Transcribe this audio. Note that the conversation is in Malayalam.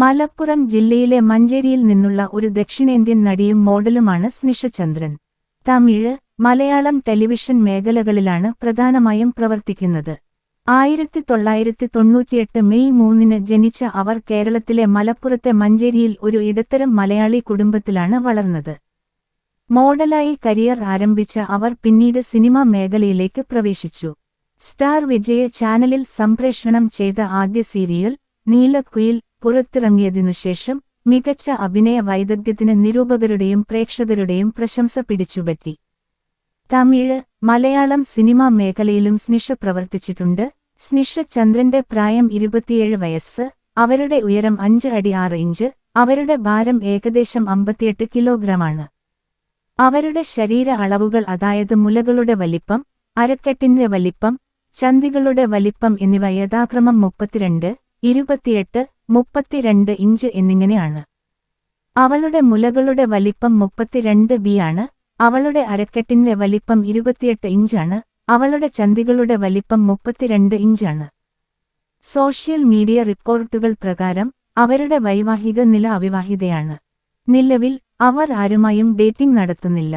മലപ്പുറം ജില്ലയിലെ മഞ്ചേരിയിൽ നിന്നുള്ള ഒരു ദക്ഷിണേന്ത്യൻ നടിയും മോഡലുമാണ് സ്നിഷ ചന്ദ്രൻ. തമിഴ്, മലയാളം ടെലിവിഷൻ മേഖലകളിലാണ് പ്രധാനമായും പ്രവർത്തിക്കുന്നത്. 1998 മെയ് 3 ജനിച്ച അവർ കേരളത്തിലെ മലപ്പുറത്തെ മഞ്ചേരിയിൽ ഒരു ഇടത്തരം മലയാളി കുടുംബത്തിലാണ് വളർന്നത്. മോഡലായി കരിയർ ആരംഭിച്ച അവർ പിന്നീട് സിനിമാ മേഖലയിലേക്ക് പ്രവേശിച്ചു. സ്റ്റാർ വിജയ ചാനലിൽ സംപ്രേഷണം ചെയ്ത ആദ്യ സീരിയൽ നീലക്കുയിൽ പുറത്തിറങ്ങിയതിനുശേഷം മികച്ച അഭിനയ വൈദഗ്ധ്യത്തിന് നിരൂപകരുടെയും പ്രേക്ഷകരുടെയും പ്രശംസ പിടിച്ചുപറ്റി. തമിഴ്, മലയാളം സിനിമാ മേഖലയിലും സ്നിഷ പ്രവർത്തിച്ചിട്ടുണ്ട്. സ്നിഷ ചന്ദ്രന്റെ പ്രായം 27 വയസ്സ്, അവരുടെ ഉയരം 5 അടി 6 ഇഞ്ച്, അവരുടെ ഭാരം ഏകദേശം 58 കിലോഗ്രാമാണ്. അവരുടെ ശരീര അളവുകൾ അതായത് മുലകളുടെ വലിപ്പം, അരക്കെട്ടിന്റെ വലിപ്പം, ചന്തികളുടെ വലിപ്പം എന്നിവ യഥാക്രമം 32, 28, 32 ഇഞ്ച് എന്നിങ്ങനെയാണ്. അവളുടെ മുലകളുടെ വലിപ്പം 32B ആണ്. അവളുടെ അരക്കെട്ടിന്റെ വലിപ്പം 28 ഇഞ്ചാണ്. അവളുടെ ചന്തികളുടെ വലിപ്പം 32 ഇഞ്ചാണ്. സോഷ്യൽ മീഡിയ റിപ്പോർട്ടുകൾ പ്രകാരം അവരുടെ വൈവാഹിക നില അവിവാഹിതയാണ്. നിലവിൽ അവർ ആരുമായും ഡേറ്റിംഗ് നടത്തുന്നില്ല.